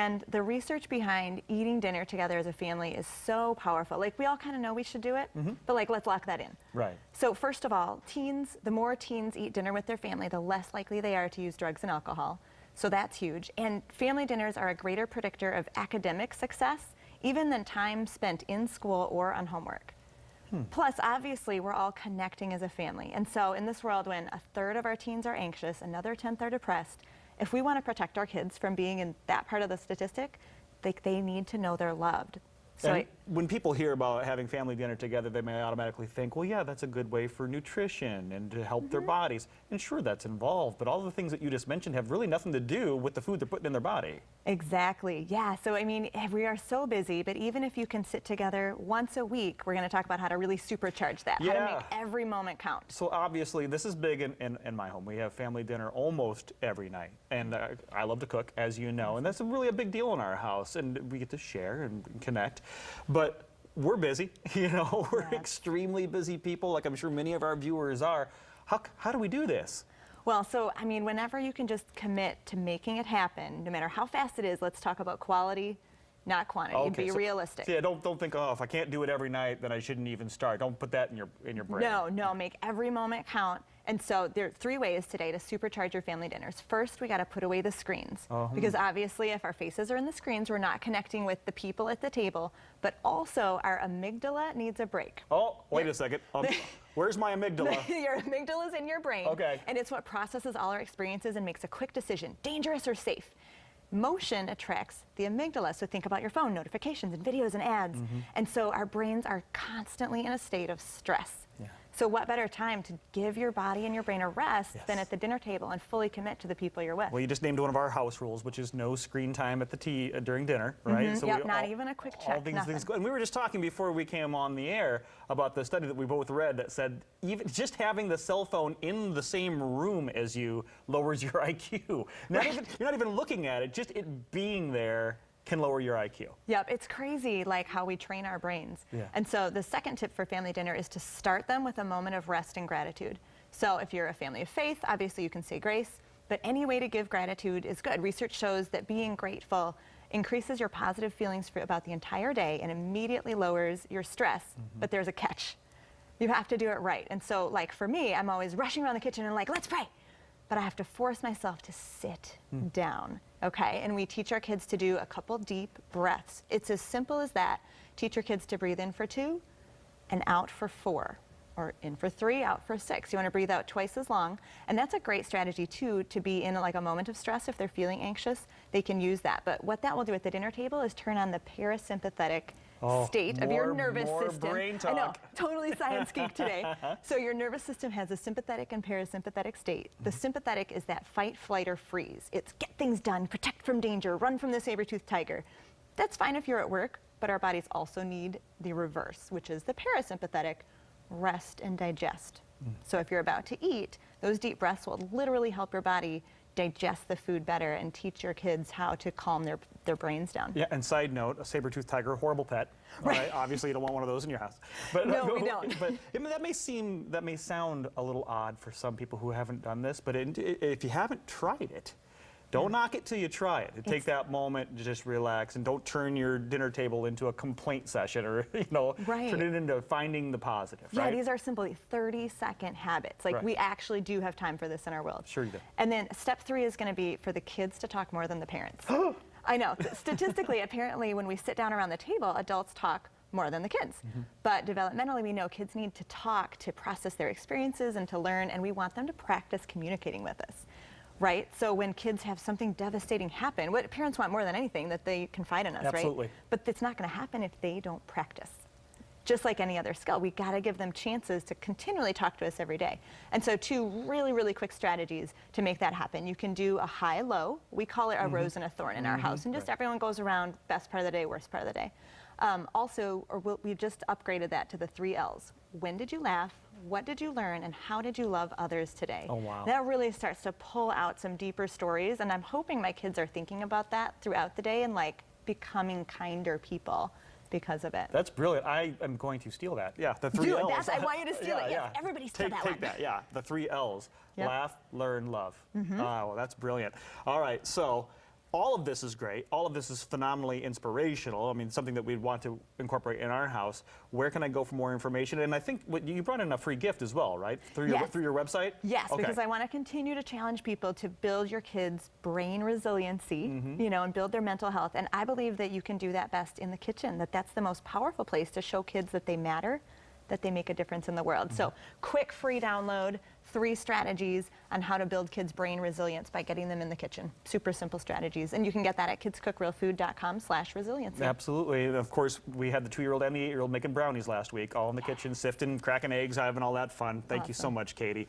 And the research behind eating dinner together as a family is so powerful. Like, we all kind of know we should do it, but like, let's lock that in. Right. So first of all, the more teens eat dinner with their family, the less likely they are to use drugs and alcohol. So that's huge. And family dinners are a greater predictor of academic success, even than time spent in school or on homework. Plus, obviously, we're all connecting as a family. And so in this world, when a third of our teens are anxious, another tenth are depressed, if we want to protect our kids from being in that part of the statistic, they need to know they're loved. So when people hear about having family dinner together, they may automatically think, well, yeah, that's a good way for nutrition and to help their bodies. And sure, that's involved, but all the things that you just mentioned have really nothing to do with the food they're putting in their body. Exactly, yeah. So I mean, we are so busy, but even if you can sit together once a week, we're going to talk about how to really supercharge that, how to make every moment count. So obviously, this is big in my home. We have family dinner almost every night, and I love to cook, as you know, and that's really a big deal in our house, and we get to share and connect. But we're busy, you know, we're extremely busy people, like I'm sure many of our viewers are. How do we do this? Well, so, I mean, whenever you can just commit to making it happen, no matter how fast it is, let's talk about quality, not quantity. Okay, be realistic. Yeah, don't think, oh, if I can't do it every night, then I shouldn't even start. Don't put that in your brain. No, make every moment count. And so there are 3 ways today to supercharge your family dinners. First, we got to put away the screens. Because obviously, if our faces are in the screens, we're not connecting with the people at the table. But also, our amygdala needs a break. Oh, wait a second. Where's my amygdala? Your amygdala is in your brain. Okay. And it's what processes all our experiences and makes a quick decision, dangerous or safe. Motion attracts the amygdala, so think about your phone, notifications and videos and ads. And so our brains are constantly in a state of stress. So what better time to give your body and your brain a rest than at the dinner table and fully commit to the people you're with? Well, you just named one of our house rules, which is no screen time at the during dinner, right? So not even a quick check, things go. And we were just talking before we came on the air about the study that we both read that said even just having the cell phone in the same room as you lowers your IQ. You're not even looking at it, just it being there can lower your IQ. Yep, it's crazy like how we train our brains. And so the second tip for family dinner is to start them with a moment of rest and gratitude. So if you're a family of faith, obviously you can say grace, but any way to give gratitude is good. Research shows that being grateful increases your positive feelings about the entire day and immediately lowers your stress, but there's a catch. You have to do it right. And so like for me, I'm always rushing around the kitchen and like, let's pray. But I have to force myself to sit down, okay? And we teach our kids to do a couple deep breaths. It's as simple as that. Teach your kids to breathe in for 2 and out for 4, or in for 3, out for 6. You want to breathe out twice as long. And that's a great strategy too, to be in like a moment of stress. If they're feeling anxious, they can use that. But what that will do at the dinner table is turn on the parasympathetic state of your nervous system. Brain talk. I know, totally science geek today. So your nervous system has a sympathetic and parasympathetic state. The sympathetic is that fight, flight, or freeze. It's get things done, protect from danger, run from the saber-toothed tiger. That's fine if you're at work, but our bodies also need the reverse, which is the parasympathetic, rest and digest. So if you're about to eat, those deep breaths will literally help your body digest the food better and teach your kids how to calm their brains down. Yeah, and side note, a saber-toothed tiger, horrible pet. Right. Obviously, you don't want one of those in your house. But, no, we don't. But I mean, that may sound a little odd for some people who haven't done this, but if you haven't tried it, don't knock it till you try it. Take that moment to just relax and don't turn your dinner table into a complaint session or, turn it into finding the positive, Yeah, these are simply 30-second habits. Like we actually do have time for this in our world. Sure you do. And then step 3 is going to be for the kids to talk more than the parents. I know. Statistically, apparently, when we sit down around the table, adults talk more than the kids. But developmentally, we know kids need to talk to process their experiences and to learn, and we want them to practice communicating with us. Right? So when kids have something devastating happen, what parents want more than anything, that they confide in us, Absolutely. right? But it's not going to happen if they don't practice. Just like any other skill, we got to give them chances to continually talk to us every day. And so 2 really, really quick strategies to make that happen. You can do a high-low. We call it a rose and a thorn in our house. And just everyone goes around best part of the day, worst part of the day. We just upgraded that to the 3 L's. When did you laugh? What did you learn? And how did you love others today? Oh, wow. That really starts to pull out some deeper stories. And I'm hoping my kids are thinking about that throughout the day and like becoming kinder people because of it. That's brilliant. I am going to steal that. Yeah, the 3 L's. I want you to steal it. Yes, everybody steal that one. Take that, yeah. The 3 L's. Laugh, learn, love. Well, that's brilliant. All right, so all of this is great. All of this is phenomenally inspirational. I mean, something that we'd want to incorporate in our house. Where can I go for more information? And I think you brought in a free gift as well, right? Through your website? Yes, okay. Because I want to continue to challenge people to build your kids' brain resiliency, you know, and build their mental health. And I believe that you can do that best in the kitchen, that's the most powerful place to show kids that they matter, that they make a difference in the world. So quick free download, 3 strategies on how to build kids' brain resilience by getting them in the kitchen. Super simple strategies. And you can get that at kidscookrealfood.com/resiliency. Absolutely. And of course, we had the 2-year-old and the 8-year-old making brownies last week, all in the kitchen, sifting, cracking eggs, having all that fun. Thank you so much, Katie.